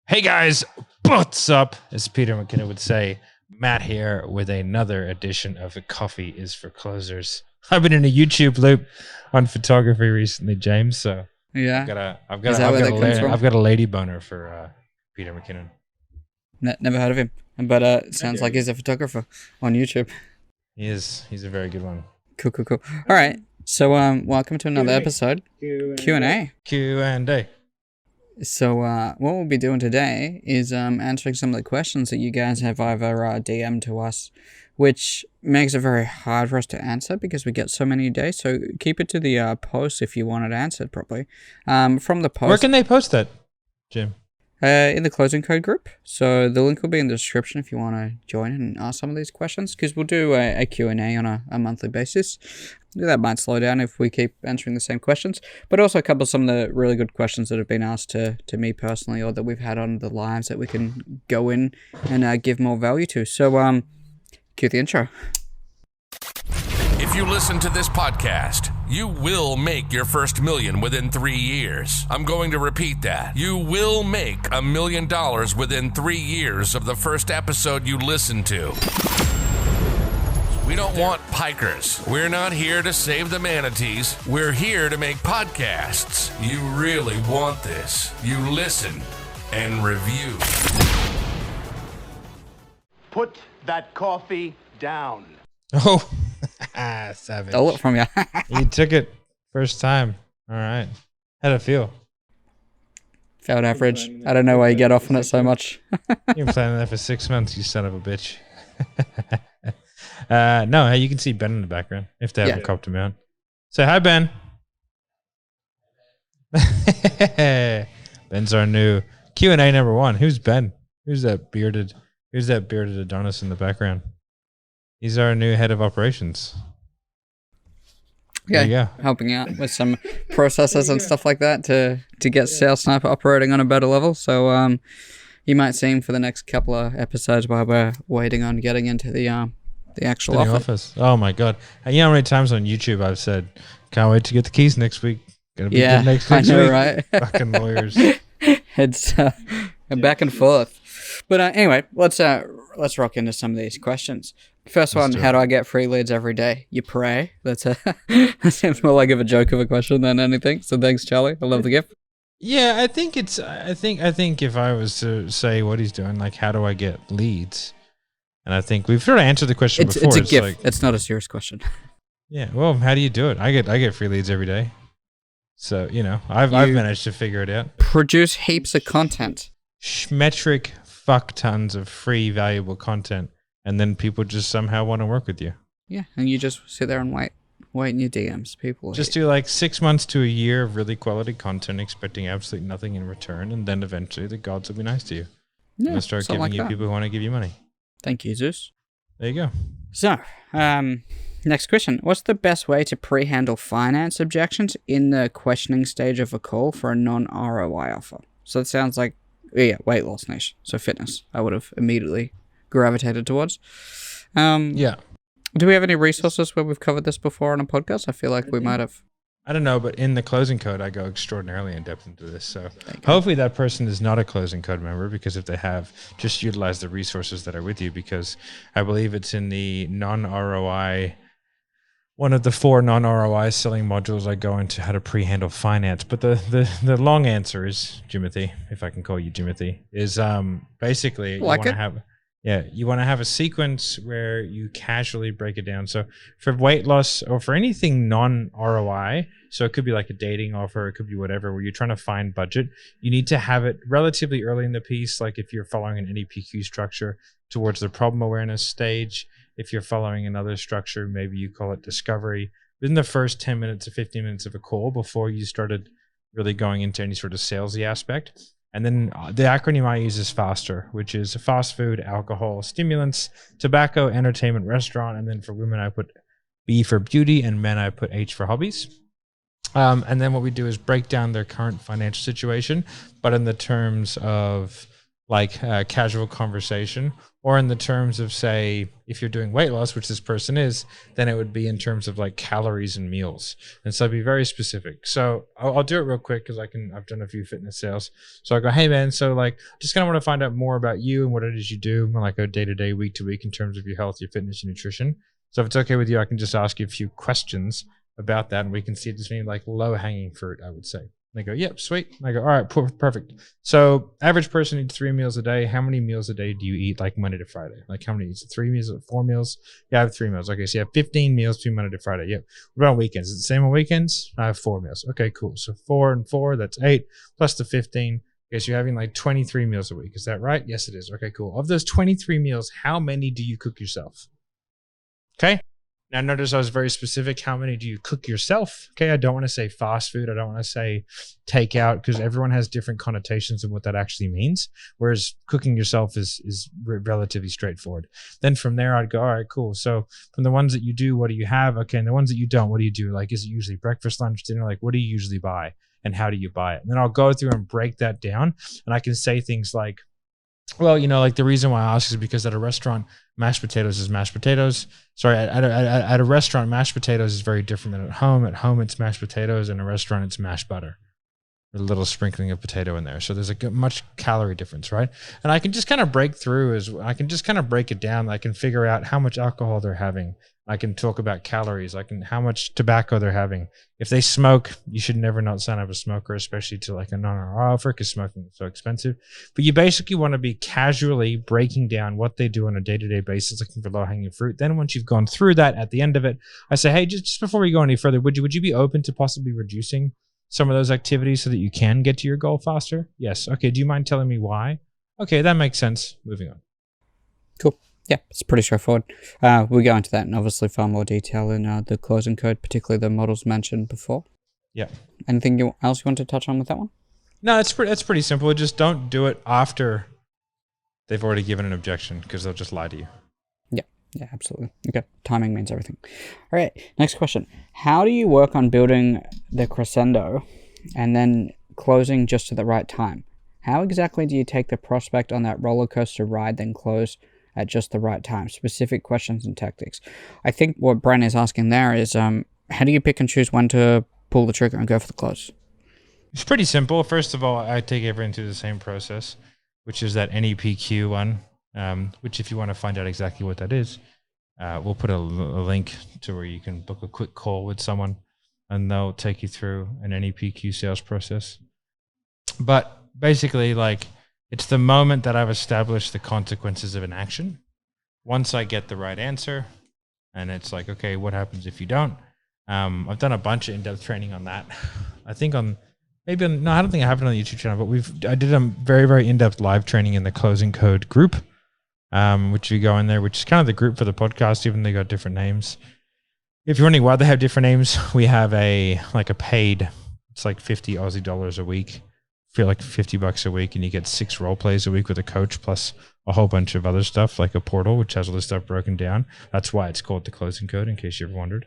Hey guys, what's up? As Peter McKinnon would say, Matt here with another edition of Coffee is for Closers. I've been in a YouTube loop on photography recently, James. So Yeah. I've got a lady boner for Peter McKinnon. Never heard of him, but it sounds like he's a photographer on YouTube. He is. He's a very good one. Cool. All right. So welcome to another episode. Q&A. Q&A. So what we'll be doing today is answering some of the questions that you guys have either DM'd to us, which makes it very hard for us to answer because we get so many a day. So keep it to the post if you want it answered properly. From the post. Where can they post that, Jim? In the closing code group. So the link will be in the description if you want to join and ask some of these questions, because we'll do a Q&A on a monthly basis. That might slow down if we keep answering the same questions, but also cover some of the really good questions that have been asked to me personally, or that we've had on the lives that we can go in and give more value to. So cue the intro. If you listen to this podcast, you will make your first million within 3 years. I'm going to repeat that. You will make $1 million within 3 years of the first episode you listen to. We don't want pikers. We're not here to save the manatees. We're here to make podcasts. You really want this. You listen and review. Put that coffee down. Oh, savage. Stole it from you. You took it first time. All right. How'd it feel? Felt average. I don't know why you get off on it so much. You've been planning that for 6 months, you son of a bitch. No, hey, you can see Ben in the background if they haven't copped him out. Say hi, Ben. Ben's our new Q&A number one. Who's Ben? Who's that bearded Adonis in the background? He's our new head of operations. Yeah, there you go. Helping out with some processes and stuff like that to get Sales Sniper operating on a better level. So you might see him for the next couple of episodes while we're waiting on getting into the actual office. Oh my god! You know how many times on YouTube I've said, "Can't wait to get the keys next week." Gonna be good next week. Right? Fucking lawyers. It's back and forth. But anyway, let's rock into some of these questions. First one: how do I get free leads every day? You pray. That seems more like a joke of a question than anything. So thanks, Charlie. I love the gift. Yeah, I think if I was to say what he's doing, like, how do I get leads? And I think we've sort of answered the question before. It's a gift. Like, it's not a serious question. Yeah. Well, how do you do it? I get free leads every day. So, I've managed to figure it out. Produce heaps of content. Metric fuck tons of free, valuable content. And then people just somehow want to work with you. Yeah. And you just sit there and wait in your DMs. People just do like 6 months to a year of really quality content, expecting absolutely nothing in return. And then eventually the gods will be nice to you. Yeah. And they'll start giving you people who want to give you money. Thank you, Zeus. There you go. So, next question. What's the best way to pre-handle finance objections in the questioning stage of a call for a non-ROI offer? So it sounds like, weight loss niche. So fitness, I would have immediately gravitated towards. Yeah. Do we have any resources where we've covered this before on a podcast? I feel like we might have. I don't know, but in the closing code, I go extraordinarily in depth into this. So hopefully that person is not a closing code member, because if they have, just utilize the resources that are with you, because I believe it's in the non-ROI, one of the 4 non-ROI selling modules. I go into how to pre-handle finance. But the long answer is, Jimothy, if I can call you Jimothy, is basically you want to have a sequence where you casually break it down. So for weight loss or for anything non-ROI, so it could be like a dating offer, it could be whatever, where you're trying to find budget, you need to have it relatively early in the piece. Like if you're following an NEPQ structure towards the problem awareness stage, if you're following another structure, maybe you call it discovery, within the first 10 minutes or 15 minutes of a call before you started really going into any sort of salesy aspect. And then the acronym I use is FASTER, which is fast food, alcohol, stimulants, tobacco, entertainment, restaurant. And then for women, I put B for beauty, and men, I put H for hobbies. And then what we do is break down their current financial situation, but in the terms of like casual conversation, or in the terms of, say, if you're doing weight loss, which this person is, then it would be in terms of like calories and meals. And so I'd be very specific. So I'll do it real quick because I've done a few fitness sales. So I go, hey man, so like just kind of want to find out more about you and what it is you do, like a day-to-day, week-to-week in terms of your health, your fitness, your nutrition. So if it's okay with you, I can just ask you a few questions about that, and we can see it as being like low-hanging fruit, I would say. They go, yep, sweet. And I go, all right, perfect. So average person eats 3 meals a day. How many meals a day do you eat, like Monday to Friday? Like how many? Is it 3 meals or 4 meals? Yeah, I have 3 meals. Okay, so you have 15 meals between Monday to Friday. Yep. What about weekends? Is it the same on weekends? I have 4 meals. Okay, cool. So 4 and 4, that's 8, plus the 15. Okay, so you're having like 23 meals a week. Is that right? Yes, it is. Okay, cool. Of those 23 meals, how many do you cook yourself? Okay. Now, notice I was very specific. How many do you cook yourself? Okay, I don't want to say fast food. I don't want to say takeout, because everyone has different connotations of what that actually means, whereas cooking yourself is relatively straightforward. Then from there, I'd go, all right, cool. So from the ones that you do, what do you have? Okay, and the ones that you don't, what do you do? Like, is it usually breakfast, lunch, dinner? Like, what do you usually buy, and how do you buy it? And then I'll go through and break that down, and I can say things like, well, like the reason why I ask is because at a restaurant, mashed potatoes is mashed potatoes. Sorry, at a restaurant, mashed potatoes is very different than at home. At home, it's mashed potatoes. In a restaurant, it's mashed butter. With a little sprinkling of potato in there. So there's a much calorie difference, right? And I can just kind of break it down. I can figure out how much alcohol they're having. I can talk about calories. How much tobacco they're having. If they smoke, you should never not sign up a smoker, especially to like a non-RR offer, because smoking is so expensive. But you basically want to be casually breaking down what they do on a day-to-day basis, looking for low-hanging fruit. Then once you've gone through that, at the end of it, I say, hey, just before we go any further, would you be open to possibly reducing some of those activities so that you can get to your goal faster? Yes. Okay. Do you mind telling me why? Okay, that makes sense. Moving on. Cool. Yeah, it's pretty straightforward. We'll go into that in obviously far more detail in the closing code, particularly the models mentioned before. Yeah. Anything else you want to touch on with that one? No, it's pretty simple. Just don't do it after they've already given an objection, because they'll just lie to you. Yeah, absolutely. Okay, timing means everything. All right, next question. How do you work on building the crescendo and then closing just at the right time? How exactly do you take the prospect on that roller coaster ride, then close at just the right time? Specific questions and tactics. I think what Brent is asking there is, how do you pick and choose when to pull the trigger and go for the close? It's pretty simple. First of all, I take everyone through the same process, which is that NEPQ one, which if you want to find out exactly what that is, we'll put a link to where you can book a quick call with someone and they'll take you through an NEPQ sales process. But basically, like, it's the moment that I've established the consequences of an action. Once I get the right answer, and it's like, okay, what happens if you don't? I've done a bunch of in-depth training on that. I don't think I have it on the YouTube channel, but I did a very, very in-depth live training in the Closing Code group, which you go in there, which is kind of the group for the podcast, even though they got different names. If you're wondering why they have different names, we have a paid, it's like 50 Aussie dollars a week. Feel like $50 a week, and you get 6 role plays a week with a coach, plus a whole bunch of other stuff like a portal, which has all this stuff broken down. That's why it's called the Closing Code, in case you ever wondered.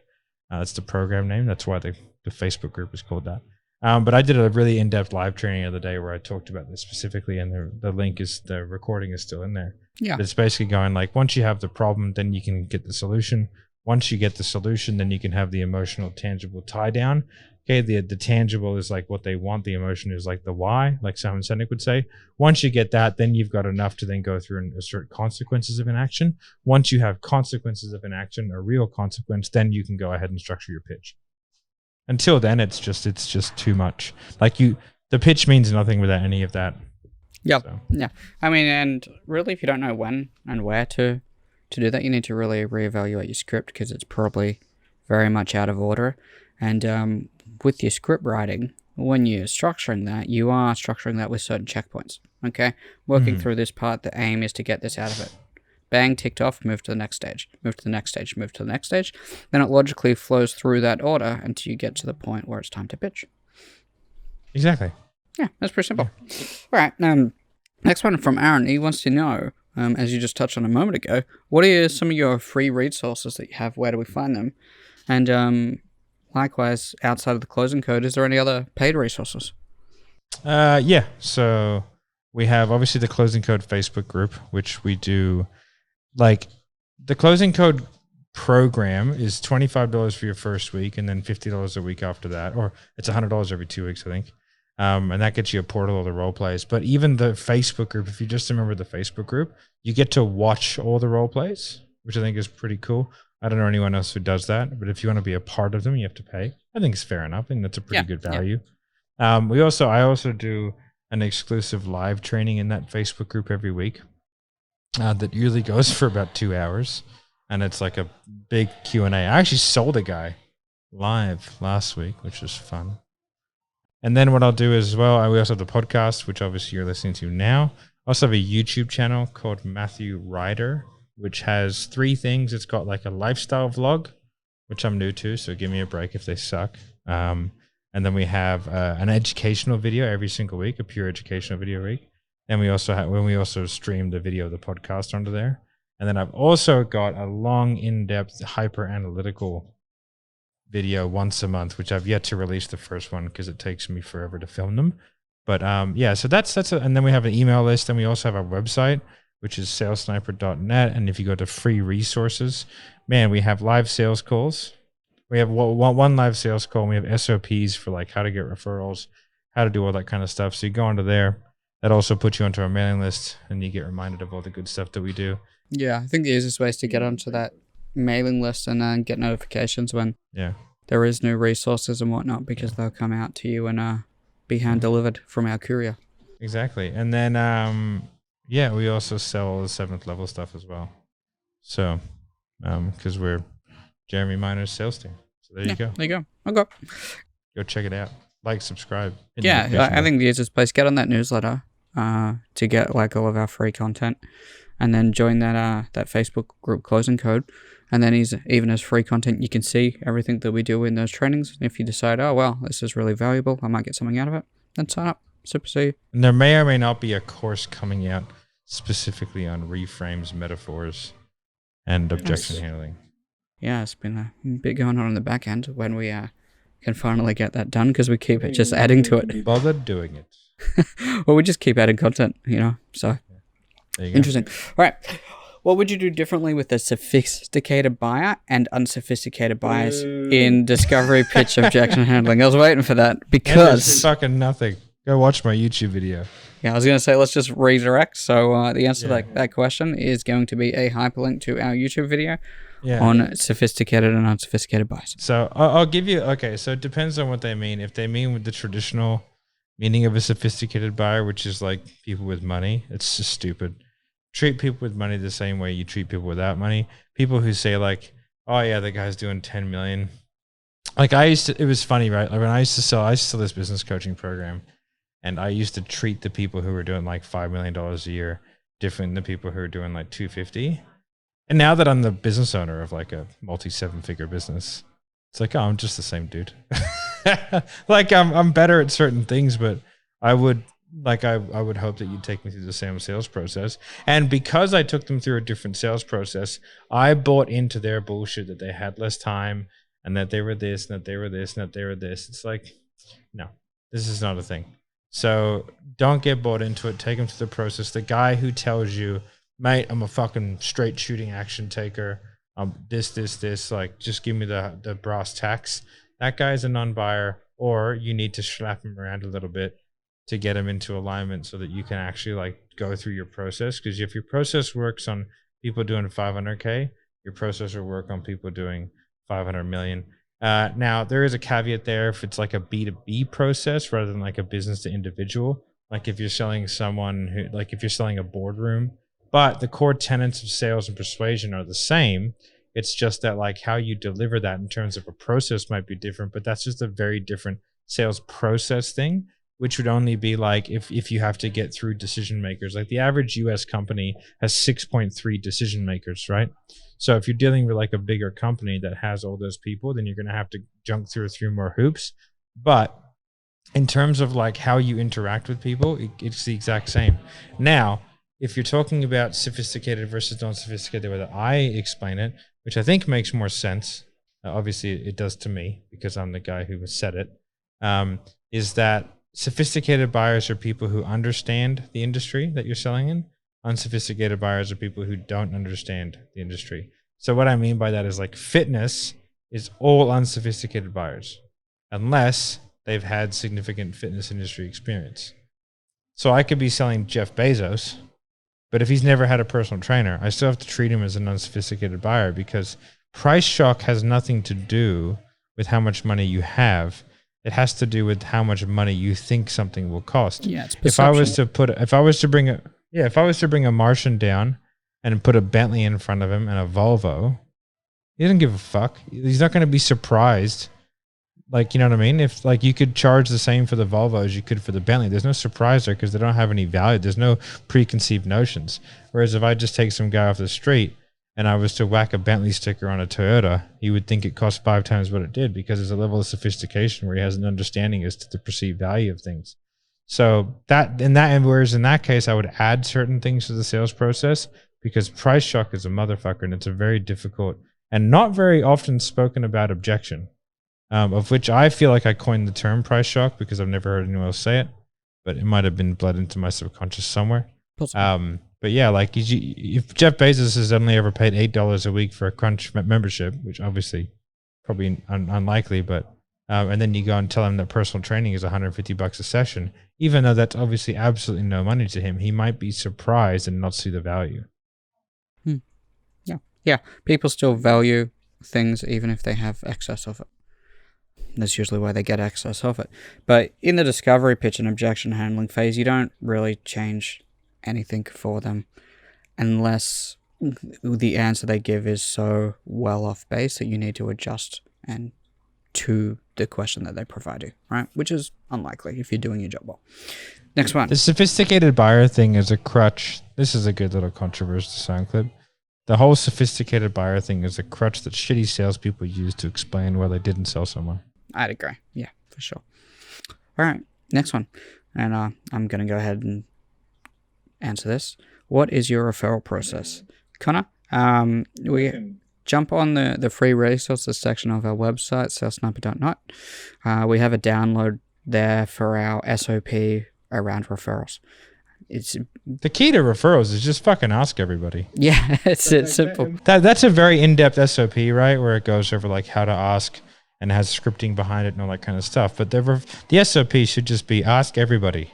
That's the program name. That's why the Facebook group is called that. But I did a really in-depth live training the other day where I talked about this specifically, and the recording is still in there. Yeah. But it's basically going like, once you have the problem, then you can get the solution. Once you get the solution, then you can have the emotional, tangible tie down. Okay, the tangible is like what they want. The emotion is like the why, like Simon Sinek would say. Once you get that, then you've got enough to then go through and assert consequences of an action. Once you have consequences of an action, a real consequence, then you can go ahead and structure your pitch. Until then, it's just too much. Like the pitch means nothing without any of that. Yep. So. Yeah. I mean, and really, if you don't know when and where to do that, you need to really reevaluate your script, because it's probably very much out of order. And with your script writing, when you're structuring that, you are structuring that with certain checkpoints. Okay? Working through this part, the aim is to get this out of it. Bang, ticked off, move to the next stage. Move to the next stage, move to the next stage. Then it logically flows through that order until you get to the point where it's time to pitch. Exactly. Yeah, that's pretty simple. Yeah. All right. Next one from Aaron. He wants to know, as you just touched on a moment ago, what are some of your free resources that you have? Where do we find them? And likewise, outside of the Closing Code, is there any other paid resources? Yeah. So We have obviously the Closing Code Facebook group, which we do. Like the Closing Code program is $25 for your first week, and then $50 a week after that, or it's $100 every 2 weeks, I think. And that gets you a portal of the role plays. But even the Facebook group, if you just remember the Facebook group, you get to watch all the role plays, which I think is pretty cool. I don't know anyone else who does that, but if you want to be a part of them, you have to pay. I think it's fair enough. I think that's a pretty good value. I also do an exclusive live training in that Facebook group every week that usually goes for about 2 hours, and it's like a big Q&A. I actually sold a guy live last week, which was fun. And then what I'll do as well, we also have the podcast, which obviously you're listening to now. I also have a YouTube channel called Matthew Ryder, which has 3 things. It's got like a lifestyle vlog, which I'm new to, so give me a break if they suck. And then we have an educational video every single week, a pure educational video a week. And we also stream the video of the podcast onto there. And then I've also got a long, in-depth, hyper-analytical video once a month, which I've yet to release the first one because it takes me forever to film them. But so that's and then we have an email list, and we also have our website, which is salesniper.net. And if you go to free resources, man, we have live sales calls. We have one live sales call, and we have SOPs for like how to get referrals, how to do all that kind of stuff. So you go onto there. That also puts you onto our mailing list, and you get reminded of all the good stuff that we do. Yeah, I think the easiest way is to get onto that mailing list and then get notifications when there is new resources and whatnot, because they'll come out to you and be hand delivered from our courier. Exactly. And then we also sell all the 7th level stuff as well. So because we're Jeremy Miner's sales team. So there you go. There you go. Okay. Go check it out. Like, subscribe. Yeah, I think the easiest place, get on that newsletter to get like all of our free content, and then join that Facebook group Closing Code. And then even as free content, you can see everything that we do in those trainings. And if you decide, oh, well, this is really valuable, I might get something out of it, then sign up. Super see. And there may or may not be a course coming out specifically on reframes, metaphors, and objection handling. Yeah, it's been a bit going on in the back end when we can finally get that done, because we keep just adding to it. Bother doing it. Well, we just keep adding content, so interesting. All right. What would you do differently with a sophisticated buyer and unsophisticated buyers in discovery, pitch, objection handling? I was waiting for that because... fucking nothing. Go watch my YouTube video. Yeah, I was going to say, let's just redirect. So the answer to that question is going to be a hyperlink to our YouTube video on sophisticated and unsophisticated buyers. So I'll give you... Okay, so it depends on what they mean. If they mean with the traditional meaning of a sophisticated buyer, which is like people with money, it's just stupid. Treat people with money the same way you treat people without money. People who say like, oh yeah, the guy's doing 10 million. Like it was funny, right? Like when I used to sell this business coaching program, and I used to treat the people who were doing like $5 million a year different than the people who are doing like 250. And now that I'm the business owner of like a multi-7-figure business, it's like, oh, I'm just the same dude. Like I'm better at certain things, but I would hope that you'd take me through the same sales process. And because I took them through a different sales process, I bought into their bullshit that they had less time and that they were this and that they were this and that they were this. It's like, no, this is not a thing. So don't get bought into it. Take them through the process. The guy who tells you, mate, I'm a fucking straight shooting action taker. This, like, just give me the brass tacks. That guy's a non-buyer, or you need to slap him around a little bit to get him into alignment so that you can actually like go through your process. Because if your process works on people doing 500K, your process will work on people doing 500 million. Now there is a caveat there. If it's like a B2B process rather than like a business to individual, like if you're selling if you're selling a boardroom, but the core tenets of sales and persuasion are the same. It's just that like how you deliver that in terms of a process might be different, but that's just a very different sales process thing, which would only be like if you have to get through decision makers. Like the average US company has 6.3 decision makers, right? So if you're dealing with like a bigger company that has all those people, then you're going to have to jump through a few more hoops. But in terms of like how you interact with people, it's the exact same. Now, if you're talking about sophisticated versus non-sophisticated, the way that I explain it, which I think makes more sense, obviously it does to me because I'm the guy who said it, is that sophisticated buyers are people who understand the industry that you're selling in. Unsophisticated buyers are people who don't understand the industry. So what I mean by that is like fitness is all unsophisticated buyers, unless they've had significant fitness industry experience. So I could be selling Jeff Bezos, but if he's never had a personal trainer, I still have to treat him as an unsophisticated buyer, because price shock has nothing to do with how much money you have. It has to do with how much money you think something will cost. Yeah, it's perception. If I was to bring a Martian down and put a Bentley in front of him and a Volvo, he doesn't give a fuck. He's not going to be surprised. Like, you know what I mean? If like you could charge the same for the Volvo as you could for the Bentley, there's no surprise there because they don't have any value. There's no preconceived notions. Whereas if I just take some guy off the street and I was to whack a Bentley sticker on a Toyota, he would think it cost 5 times what it did, because there's a level of sophistication where he has an understanding as to the perceived value of things. So whereas in that case, I would add certain things to the sales process, because price shock is a motherfucker, and it's a very difficult and not very often spoken about objection. Of which I feel like I coined the term price shock because I've never heard anyone else say it, but it might have been bled into my subconscious somewhere. But yeah, like if Jeff Bezos has only ever paid $8 a week for a Crunch membership, which obviously probably unlikely, but and then you go and tell him that personal training is $150 a session, even though that's obviously absolutely no money to him, he might be surprised and not see the value. Yeah. People still value things even if they have excess of it. That's usually why they get excess of it. But in the discovery pitch and objection handling phase, you don't really change anything for them unless the answer they give is so well off base that you need to adjust and to the question that they provide you, right? Which is unlikely if you're doing your job well. Next one. The sophisticated buyer thing is a crutch. This is a good little controversial sound clip. The whole sophisticated buyer thing is a crutch that shitty salespeople use to explain why they didn't sell someone. I'd agree. Yeah, for sure. All right, next one. And I'm going to go ahead and answer this. What is your referral process? Connor, we jump on the free resources section of our website, salesniper.net. We have a download there for our SOP around referrals. It's the key to referrals is just fucking ask everybody. Yeah, it's simple. That's a very in-depth SOP, right? Where it goes over like how to ask and has scripting behind it and all that kind of stuff. But the SOP should just be ask everybody.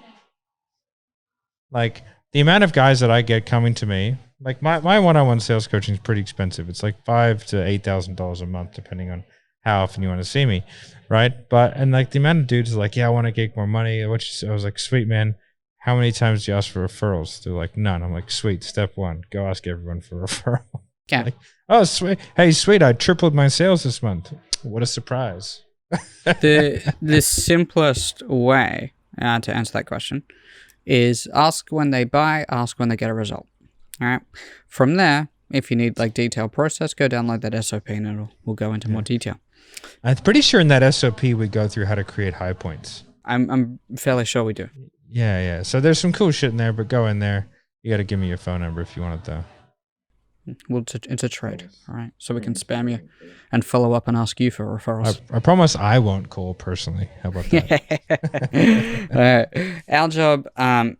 Like the amount of guys that I get coming to me, like my one-on-one sales coaching is pretty expensive. It's like $5,000 to $8,000 a month, depending on how often you want to see me, right? And like the amount of dudes are like, yeah, I want to get more money. I was like, sweet man. How many times do you ask for referrals? They're like, none. I'm like, sweet. Step 1, go ask everyone for a referral. Yeah. Like, oh, sweet. Hey, sweet. I tripled my sales this month. What a surprise. The simplest way to answer that question is ask when they buy, ask when they get a result. All right. From there, if you need like detailed process, go download that SOP and we'll go into more detail. I'm pretty sure in that SOP we go through how to create high points. I'm fairly sure we do. Yeah. So there's some cool shit in there, but go in there. You got to give me your phone number if you want it, though. Well, it's a trade, all right? So we can spam you and follow up and ask you for referrals. I promise I won't call personally. How about that? All right. Our job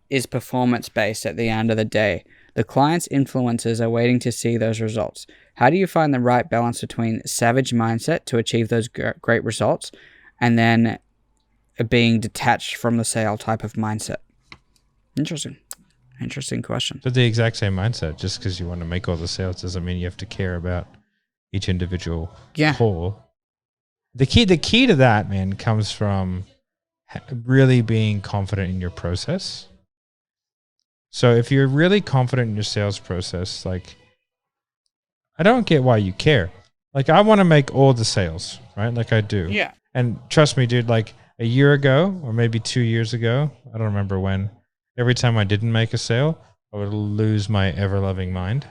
is performance-based at the end of the day. The client's influencers are waiting to see those results. How do you find the right balance between savage mindset to achieve those great results and then being detached from the sale type of mindset? Interesting question. But the exact same mindset. Just because you want to make all the sales doesn't mean you have to care about each individual call. The key to that, man, comes from really being confident in your process. So if you're really confident in your sales process, like, I don't get why you care. Like, I want to make all the sales, right? Like I do. Yeah. And trust me, dude, like a year ago or maybe 2 years ago, I don't remember when, every time I didn't make a sale, I would lose my ever-loving mind.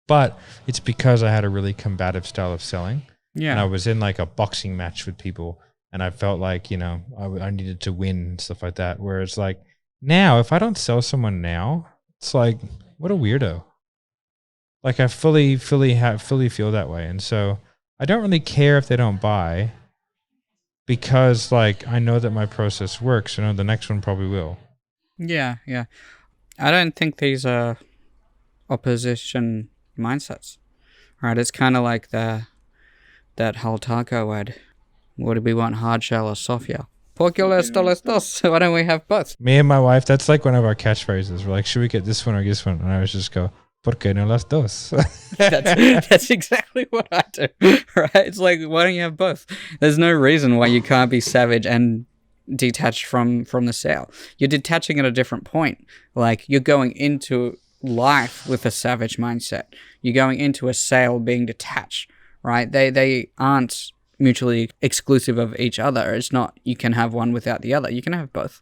But it's because I had a really combative style of selling. Yeah. And I was in like a boxing match with people and I felt like, you know, I needed to win and stuff like that. Whereas like now, if I don't sell someone now, it's like, what a weirdo. Like I fully feel that way. And so I don't really care if they don't buy. because like I know that my process works. You know, the next one probably will. Yeah. I don't think these are opposition mindsets. Right? It's kind of like that whole taco ad. What do we want, hard shell or soft shell? Porque los dos. Why don't we have both? Me and my wife, that's like one of our catchphrases. We're like, should we get this one or this one? And I always just go, ¿Por qué no las dos? That's exactly what I do, right? It's like, why don't you have both? There's no reason why you can't be savage and detached from the sale. You're detaching at a different point. Like, you're going into life with a savage mindset. You're going into a sale being detached, right? They aren't mutually exclusive of each other. It's not you can have one without the other. You can have both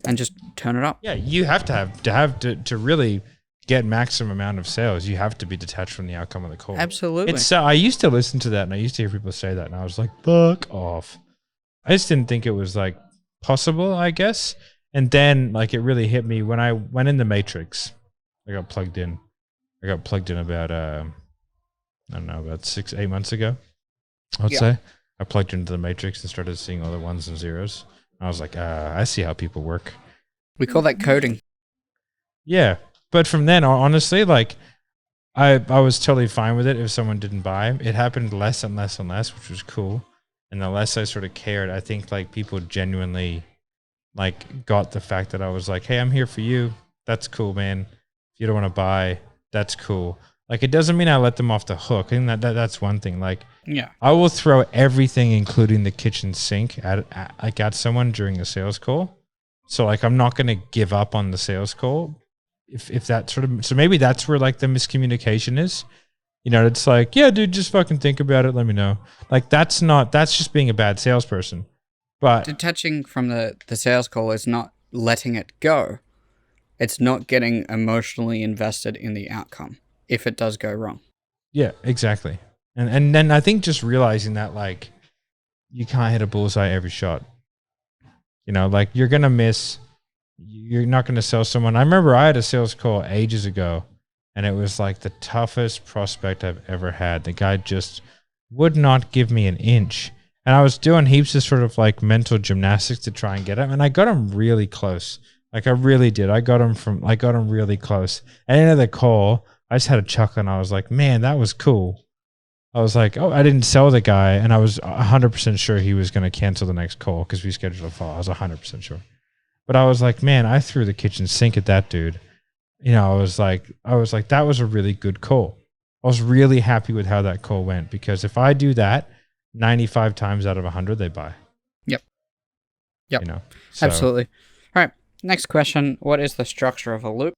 and just turn it up. Yeah, you have to really get maximum amount of sales. You have to be detached from the outcome of the call. Absolutely. It's I used to listen to that, and I used to hear people say that, and I was like, fuck off. I just didn't think it was like possible, I guess. And then like it really hit me when I went in the Matrix. I got plugged in about I don't know, about 6-8 months ago, I'd say. I plugged into the Matrix and started seeing all the ones and zeros. I was like, I see how people work. We call that coding. Yeah. But from then on, honestly, like I was totally fine with it if someone didn't buy. It happened less and less and less, which was cool. And the less I sort of cared, I think like people genuinely like got the fact that I was like, hey, I'm here for you. That's cool, man. If you don't want to buy, that's cool. Like, it doesn't mean I let them off the hook. I think that's one thing. Like, yeah, I will throw everything, including the kitchen sink, at someone during a sales call. So like, I'm not going to give up on the sales call. If that sort of, so maybe that's where like the miscommunication is. You know, it's like, yeah, dude, just fucking think about it. Let me know. Like, that's just being a bad salesperson. But detaching from the sales call is not letting it go. It's not getting emotionally invested in the outcome if it does go wrong. Yeah, exactly. And then I think just realizing that like you can't hit a bullseye every shot. You know, like you're going to miss, you're not going to sell someone. I remember I had a sales call ages ago and it was like the toughest prospect I've ever had. The guy just would not give me an inch. And I was doing heaps of sort of like mental gymnastics to try and get him. And I got him really close. Like I really did. I got him really close. At the end of the call, I just had a chuckle and I was like, man, that was cool. I was like, oh, I didn't sell the guy. And I was 100% sure he was going to cancel the next call because we scheduled a follow. I was 100% sure. But I was like, man, I threw the kitchen sink at that dude. You know, I was like, that was a really good call. I was really happy with how that call went because if I do that, 95 times out of 100, they buy. Yep. You know, so. Absolutely. All right. Next question. What is the structure of a loop?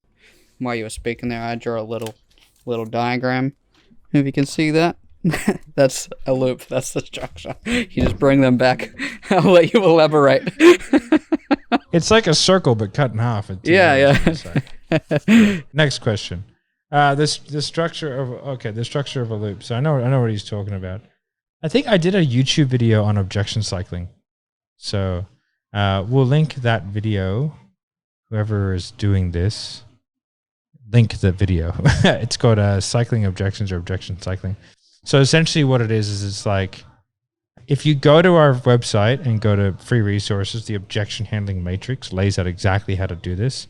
While you were speaking there, I drew a little diagram. If you can see that. That's a loop. That's the structure. You just bring them back. I'll let you elaborate. It's like a circle, but cut in half. Yeah. Next question. The structure of a loop. So I know what he's talking about. I think I did a YouTube video on objection cycling. So we'll link that video. Whoever is doing this, link the video. It's called Cycling Objections or Objection Cycling. So essentially what it is it's like, if you go to our website and go to free resources, the objection handling matrix lays out exactly how to do this.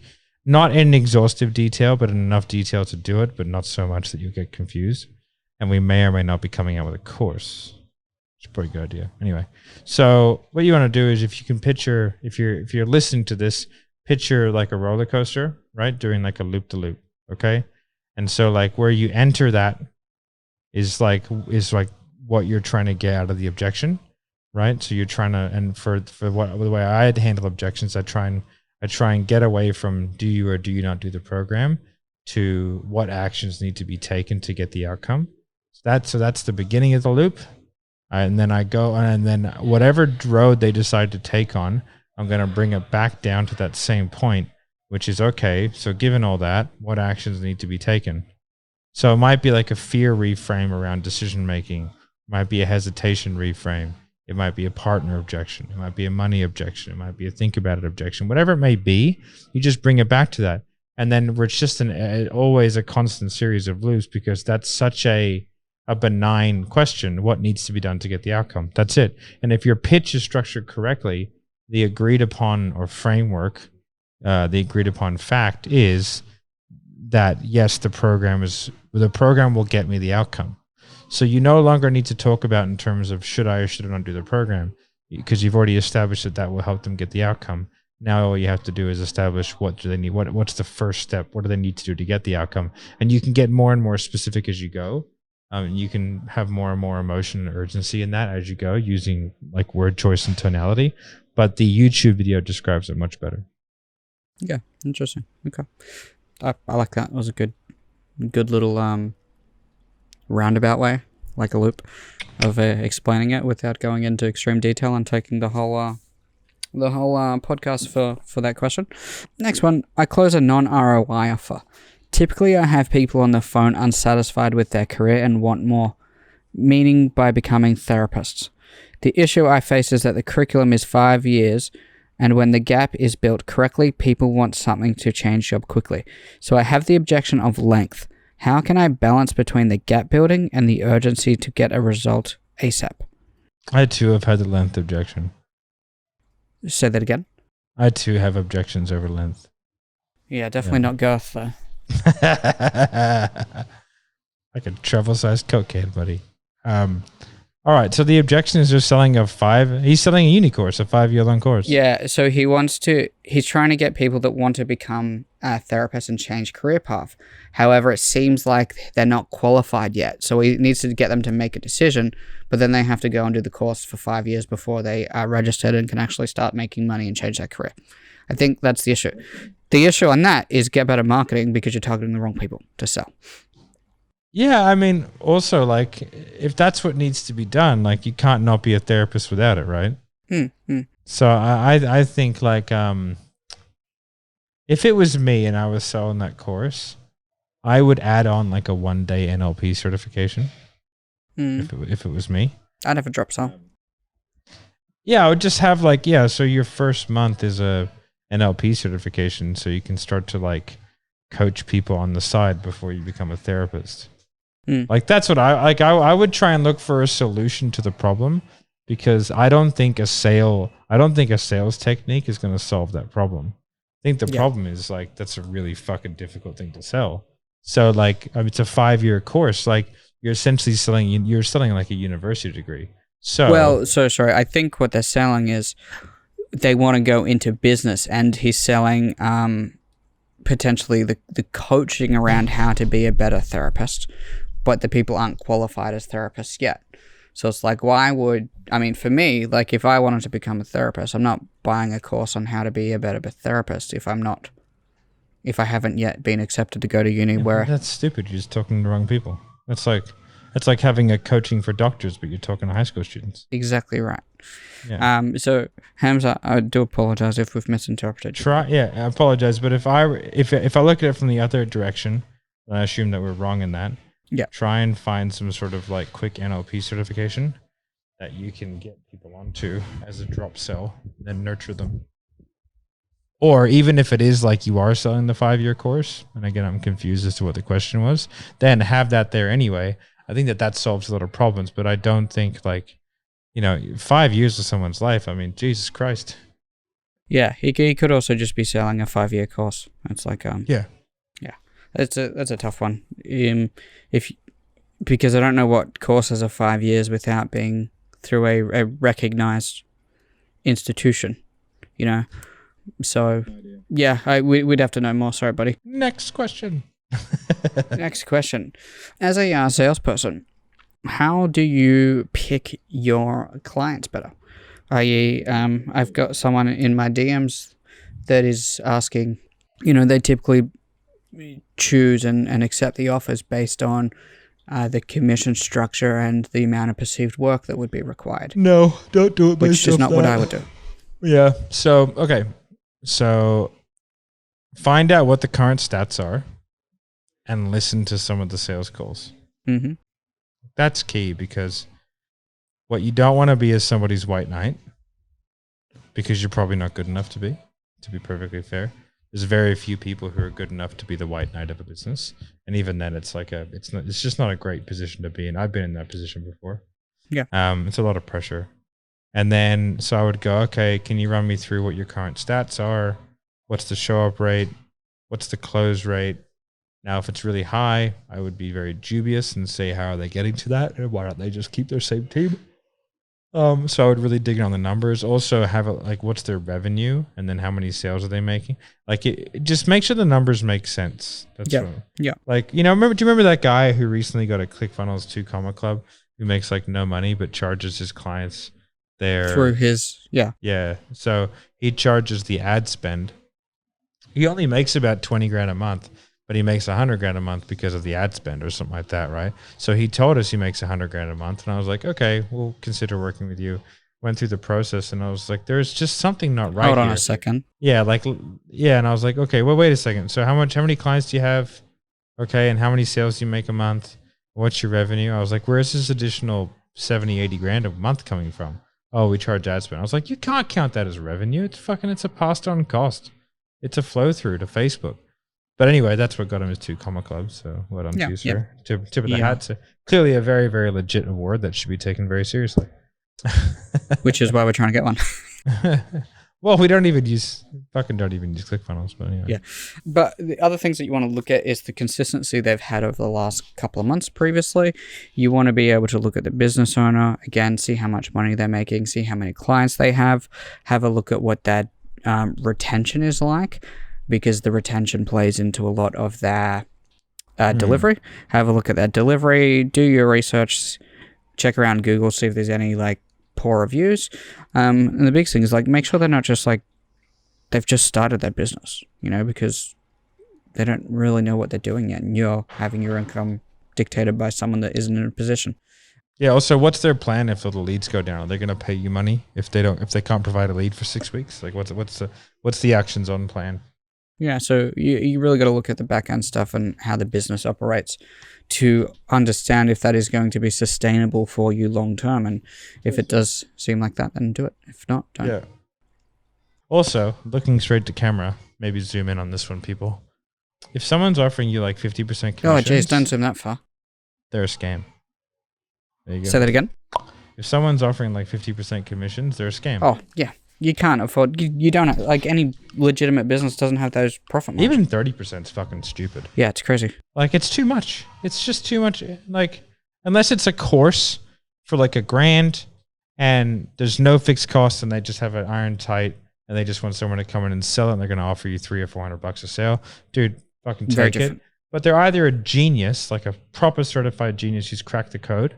Not in exhaustive detail, but in enough detail to do it, but not so much that you get confused. And we may or may not be coming out with a course. It's a pretty good idea. Anyway, so what you want to do is if you can picture, if you're listening to this, picture like a roller coaster, right? Doing like a loop to loop. Okay. And so like where you enter that is like what you're trying to get out of the objection, right? So you're trying to, and for the way I had to handle objections, I try and get away from do you or do you not do the program to what actions need to be taken to get the outcome. So that's the beginning of the loop. And then I go, and then whatever road they decide to take on, I'm going to bring it back down to that same point, which is okay. So given all that, what actions need to be taken? So it might be like a fear reframe around decision making. It might be a hesitation reframe. It might be a partner objection. It might be a money objection. It might be a think about it objection. Whatever it may be, you just bring it back to that. And then it's just always a constant series of loops because that's such a a benign question. What needs to be done to get the outcome? That's it. And if your pitch is structured correctly, the agreed upon or framework, the agreed upon fact is that yes, the program will get me the outcome. So you no longer need to talk about in terms of should I or should I not do the program, because you've already established that will help them get the outcome. Now all you have to do is establish what do they need, what's the first step, what do they need to do to get the outcome, and you can get more and more specific as you go. You can have more and more emotion and urgency in that as you go, using like word choice and tonality. But the YouTube video describes it much better. Yeah, interesting. Okay, I like that. It was a good little roundabout way, like a loop, of explaining it without going into extreme detail and taking the whole podcast for that question. Next one, I close a non-ROI offer. Typically, I have people on the phone unsatisfied with their career and want more, meaning by becoming therapists. The issue I face is that the curriculum is 5 years, and when the gap is built correctly, people want something to change job quickly. So I have the objection of length. How can I balance between the gap building and the urgency to get a result ASAP? I too have had the length objection. Say that again. I too have objections over length. Yeah, definitely not girth though. Like a travel-sized Coke can, buddy. All right, so the objection is just selling he's selling a uni course, a 5-year-long course. Yeah, so he's trying to get people that want to become a therapist and change career path. However, it seems like they're not qualified yet. So he needs to get them to make a decision, but then they have to go and do the course for 5 years before they are registered and can actually start making money and change their career. I think that's the issue. The issue on that is get better marketing, because you're targeting the wrong people to sell. Yeah, I mean, also, like, if that's what needs to be done, like, you can't not be a therapist without it, right? So I think, like, if it was me and I was selling that course, I would add on, like, a 1-day NLP certification. If it was me. I'd have a drop some. Yeah, I would just have, like, so your first month is a NLP certification, so you can start to, like, coach people on the side before you become a therapist. Like, that's what I would try and look for a solution to the problem, because I don't think a sales technique is going to solve that problem. I think the problem is, like, that's a really fucking difficult thing to sell. So, like, I mean, it's a 5-year course. Like, you're essentially selling like a university degree. So sorry. I think what they're selling is they want to go into business, and he's selling potentially the coaching around how to be a better therapist, but the people aren't qualified as therapists yet. So it's like, for me, like, if I wanted to become a therapist, I'm not buying a course on how to be a better therapist if I haven't yet been accepted to go to uni. Where that's stupid. You're just talking to the wrong people. It's like having a coaching for doctors, but you're talking to high school students. Exactly right. Yeah. So Hamza, I do apologize if we've misinterpreted. I apologize, but if I look at it from the other direction, and I assume that we're wrong in that. Yeah. Try and find some sort of, like, quick NLP certification that you can get people onto as a drop sell, and then nurture them. Or even if it is like you are selling the 5-year course, and again, I'm confused as to what the question was, then have that there anyway. I think that solves a lot of problems, but I don't think, 5 years of someone's life. I mean, Jesus Christ. Yeah, he could also just be selling a 5-year course. It's like yeah, that's a tough one. Because I don't know what courses are 5 years without being through a recognized institution, So yeah, we'd have to know more. Sorry, buddy. Next question. Next question. As a salesperson, how do you pick your clients better? I.e., I've got someone in my DMs that is asking, they typically choose and accept the offers based on the commission structure and the amount of perceived work that would be required. No, don't do it based which is not what I would do. Yeah. So, okay. So, find out what the current stats are and listen to some of the sales calls. Mm-hmm. That's key, because what you don't want to be is somebody's white knight, because you're probably not good enough to be perfectly fair. There's very few people who are good enough to be the white knight of a business, and even then, it's just not a great position to be in. I've been in that position before. Yeah. It's a lot of pressure. And then, so I would go, okay, can you run me through what your current stats are? What's the show up rate? What's the close rate? Now, if it's really high, I would be very dubious and say, how are they getting to that? And why don't they just keep their same team? So I would really dig in on the numbers. Also have it like, what's their revenue? And then how many sales are they making? Like it just make sure the numbers make sense. That's what, Yeah. Like, do you remember that guy who recently got a ClickFunnels 2 Comma Club who makes like no money, but charges his clients through his, Yeah. So he charges the ad spend. He only makes about 20 grand a month, but he makes 100 grand a month because of the ad spend or something like that, right? So he told us he makes 100 grand a month, and I was like, okay, we'll consider working with you. Went through the process, and I was like, there's just something not right. Hold on here. a second. Yeah, and I was like, okay, well, wait a second. So how many clients do you have? Okay, and how many sales do you make a month? What's your revenue? I was like, where's this additional 70, 80 grand a month coming from? Oh, we charge ad spend. I was like, you can't count that as revenue. It's a passed on cost. It's a flow through to Facebook. But anyway, that's what got him his 2 Comma Clubs. So well done to you, sir. Tip of the hat. So clearly a very, very legit award that should be taken very seriously. Which is why we're trying to get one. Well, we don't even use ClickFunnels, but anyway. Yeah. But the other things that you want to look at is the consistency they've had over the last couple of months previously. You want to be able to look at the business owner, again, see how much money they're making, see how many clients they have a look at what that retention is like, because the retention plays into a lot of their delivery. Have a look at that delivery, do your research, check around Google, see if there's any like poor reviews. And the big thing is like, make sure they're not just like, they've just started their business, because they don't really know what they're doing yet. And you're having your income dictated by someone that isn't in a position. Yeah. Also, what's their plan if the leads go down? Are they going to pay you money if they can't provide a lead for 6 weeks? Like what's the actions on plan? Yeah, so you really got to look at the back end stuff and how the business operates to understand if that is going to be sustainable for you long term. And if it does seem like that, then do it. If not, don't. Yeah. Also, looking straight to camera, maybe zoom in on this one, people. If someone's offering you like 50% commissions, oh, geez, don't zoom that far. They're a scam. There you go. Say that again. If someone's offering like 50% commissions, they're a scam. Oh, yeah. You can't afford, you don't have, like any legitimate business doesn't have those profit margins. Even 30% is fucking stupid. Yeah, it's crazy. Like it's too much. It's just too much. Like unless it's a course for like $1,000 and there's no fixed costs and they just have it iron tight and they just want someone to come in and sell it and they're going to offer you $300 or $400 a sale. Dude, fucking take it. But they're either a genius, like a proper certified genius who's cracked the code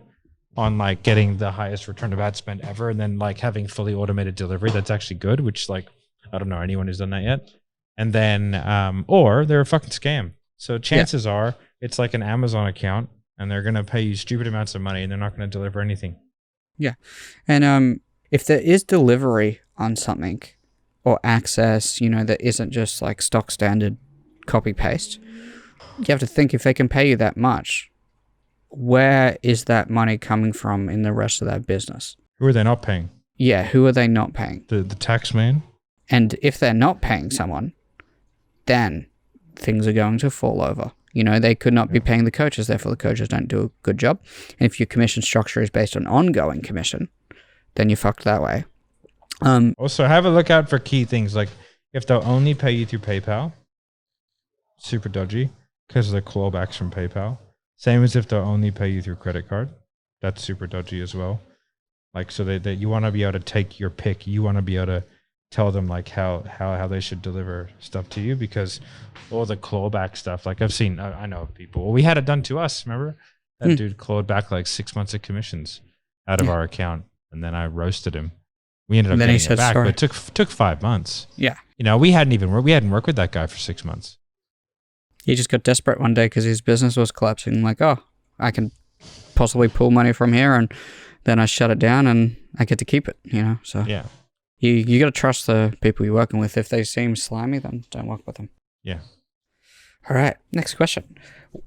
on like getting the highest return of ad spend ever, and then like having fully automated delivery that's actually good, which like I don't know anyone who's done that yet. And then or they're a fucking scam. So chances are it's like an Amazon account and they're going to pay you stupid amounts of money and they're not going to deliver anything. Yeah. And if there is delivery on something or access, that isn't just like stock standard copy paste, you have to think if they can pay you that much, where is that money coming from in the rest of that business? Who are they not paying? Yeah, who are they not paying? The tax man? And if they're not paying someone, then things are going to fall over. They could not be paying the coaches, therefore the coaches don't do a good job. And if your commission structure is based on ongoing commission, then you're fucked that way. Also, have a look out for key things, like if they'll only pay you through PayPal, super dodgy, because of the clawbacks from PayPal. Same as if they'll only pay you through credit card. That's super dodgy as well. Like, so that you want to be able to take your pick. You want to be able to tell them like how they should deliver stuff to you, because all the clawback stuff, like I know people. Well, we had it done to us. Remember that dude clawed back like 6 months of commissions out of our account, and then I roasted him. We ended up getting it back, but it took 5 months. Yeah, we hadn't worked with that guy for 6 months. He just got desperate one day because his business was collapsing. Like, oh, I can possibly pull money from here, and then I shut it down, and I get to keep it. So yeah, you got to trust the people you're working with. If they seem slimy, then don't work with them. Yeah. All right, next question.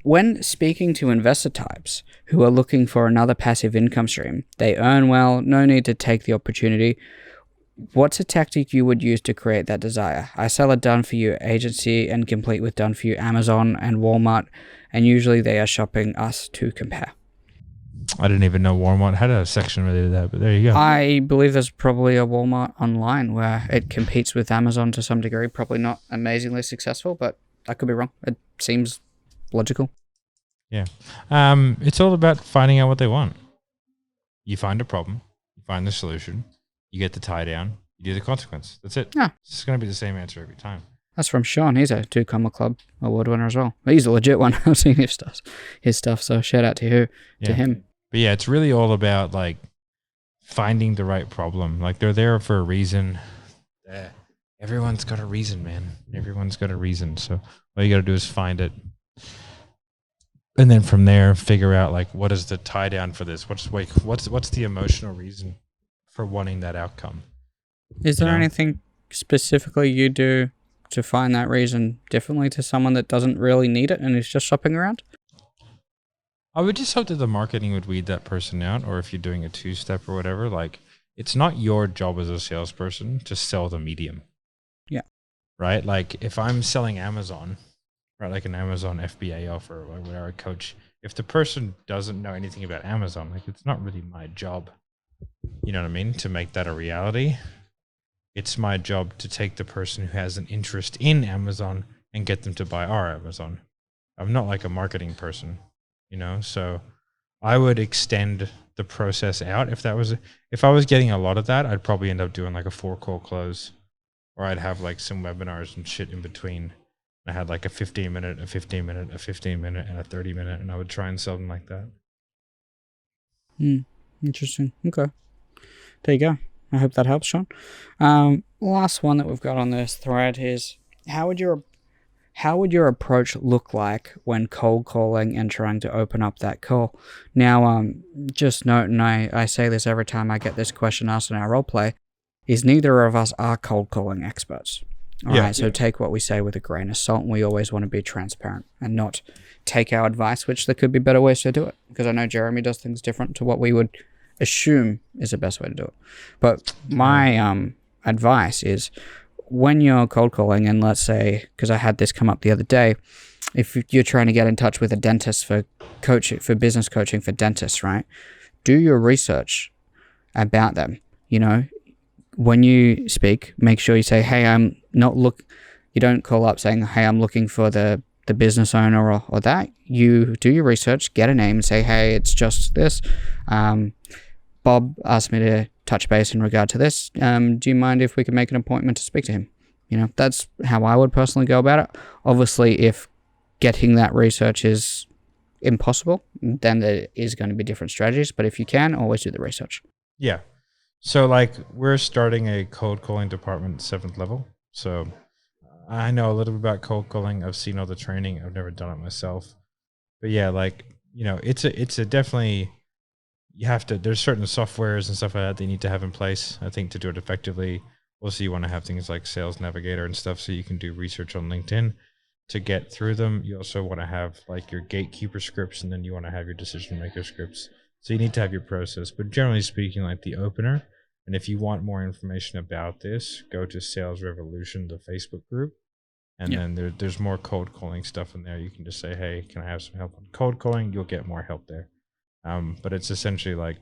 When speaking to investor types who are looking for another passive income stream, they earn well, no need to take the opportunity. What's a tactic you would use to create that desire? I sell a done-for-you agency and complete with done-for-you Amazon and Walmart, and usually they are shopping us to compare. I didn't even know Walmart had a section related to that, but there you go. I believe there's probably a Walmart online where it competes with Amazon to some degree. Probably not amazingly successful, but I could be wrong. It seems logical. Yeah. It's all about finding out what they want. You find a problem, you find the solution, you get the tie down, you do the consequence. That's it. Yeah. It's going to be the same answer every time. That's from Sean. He's a 2 Comma Club award winner as well. He's a legit one. I've seen his stuff. So shout out to him. But yeah, it's really all about like finding the right problem. Like they're there for a reason. Everyone's got a reason, man. Everyone's got a reason. So all you got to do is find it. And then from there, figure out like what is the tie down for this? What's the emotional reason for wanting that outcome? Is there anything specifically you do to find that reason differently to someone that doesn't really need it and is just shopping around? I would just hope that the marketing would weed that person out, or if you're doing a 2-step or whatever, like it's not your job as a salesperson to sell the medium. Yeah. Right? Like if I'm selling Amazon, right, like an Amazon FBA offer or whatever, a coach, if the person doesn't know anything about Amazon, like it's not really my job, you know what I mean, to make that a reality. It's my job to take the person who has an interest in Amazon and get them to buy our Amazon. I'm not like a marketing person, you know, so I would extend the process out. If I was getting a lot of that, I'd probably end up doing like a 4-call close, or I'd have like some webinars and shit in between. I had like a 15-minute, a 15-minute, a 15-minute, and a 30-minute, and I would try and sell them like that. Interesting. Okay. There you go. I hope that helps, Sean. Last one that we've got on this thread is how would your approach look like when cold calling and trying to open up that call? Now, just note, and I say this every time I get this question asked in our role play, is neither of us are cold calling experts. All right, so take what we say with a grain of salt. We always want to be transparent and not take our advice, which there could be better ways to do it. Because I know Jeremy does things different to what we would assume is the best way to do it. But my advice is when you're cold calling, and let's say, because I had this come up the other day, if you're trying to get in touch with a dentist for coaching, for business coaching for dentists, right? Do your research about them. You know, when you speak, make sure you say, hey, you don't call up saying, hey, I'm looking for the business owner or that. You do your research, get a name and say, hey, it's just this. Bob asked me to touch base in regard to this. Do you mind if we could make an appointment to speak to him? You know, that's how I would personally go about it. Obviously, if getting that research is impossible, then there is going to be different strategies. But if you can, always do the research. Yeah. So like we're starting a cold calling department 7th level. So I know a little bit about cold calling. I've seen all the training. I've never done it myself. But yeah, like, you know, it's a definitely, you have to, there's certain softwares and stuff like that they need to have in place, I think, to do it effectively. Also, you want to have things like Sales Navigator and stuff so you can do research on LinkedIn to get through them. You also want to have like your gatekeeper scripts, and then you want to have your decision maker scripts. So you need to have your process. But generally speaking, like the opener, and if you want more information about this, go to Sales Revolution, the Facebook group. And then there's more cold calling stuff in there. You can just say, hey, can I have some help on cold calling? You'll get more help there. But it's essentially like,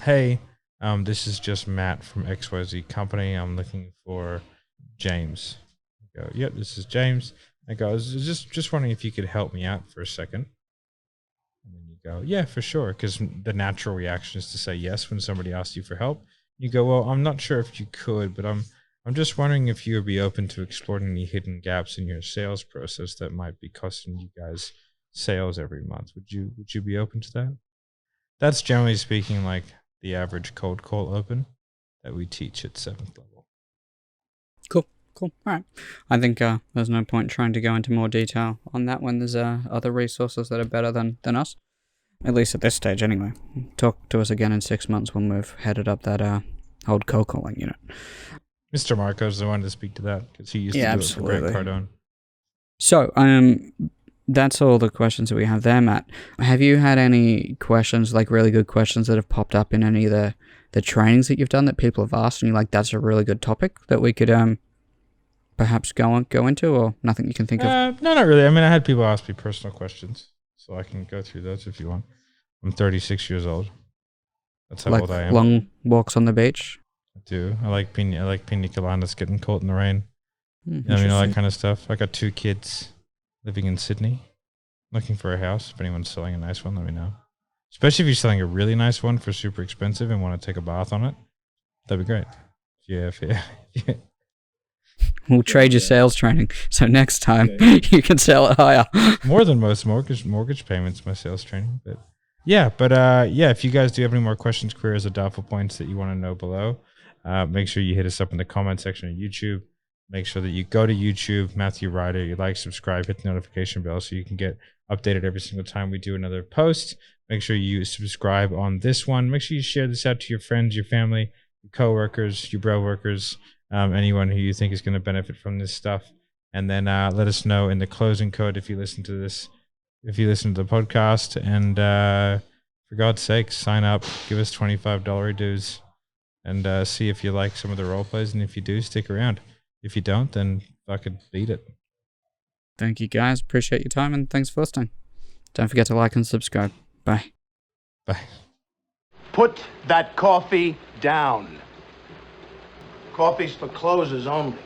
hey, this is just Matt from XYZ company. I'm looking for James. I go, yep, this is James. I go, I was just wondering if you could help me out for a second. And then you go, yeah, for sure. Because the natural reaction is to say yes when somebody asks you for help. You go, well, I'm not sure if you could, but I'm just wondering if you would be open to exploring any hidden gaps in your sales process that might be costing you guys sales every month. Would you be open to that? That's generally speaking like the average cold call open that we teach at 7th level. Cool. All right. I think there's no point trying to go into more detail on that when there's other resources that are better than us. At least at this stage anyway. Talk to us again in 6 months when we've headed up that old cold calling unit. Mr. Marco's the one to speak to that because he used to do it for Grant Cardone. So, that's all the questions that we have there, Matt. Have you had any questions, like really good questions that have popped up in any of the trainings that you've done that people have asked and you're like, that's a really good topic that we could perhaps go into, or nothing you can think of? No, not really. I mean, I had people ask me personal questions, so I can go through those if you want. I'm 36 years old. That's how old I am. Long walks on the beach? I do. I like pina coladas, getting caught in the rain. I mean, all that kind of stuff. I got 2 kids living in Sydney, looking for a house. If anyone's selling a nice one, let me know. Especially if you're selling a really nice one for super expensive and want to take a bath on it. That'd be great. Yeah. We'll trade your sales training. So next time you can sell it higher. More than most mortgage payments, my sales training. But if you guys do have any more questions, queries, or doubtful points that you want to know below, make sure you hit us up in the comment section of YouTube. Make sure that you go to YouTube, Matthew Ryder, you like, subscribe, hit the notification bell so you can get updated every single time we do another post. Make sure you subscribe on this one. Make sure you share this out to your friends, your family, your coworkers, your bro workers, anyone who you think is going to benefit from this stuff. And then let us know in the closing code if you listen to this, if you listen to the podcast. And for God's sake, sign up, give us $25 dues, and see if you like some of the role plays. And if you do, stick around. If you don't, then fucking beat it. Thank you, guys. Appreciate your time, and thanks for listening. Don't forget to like and subscribe. Bye. Bye. Put that coffee down. Coffee's for closers only.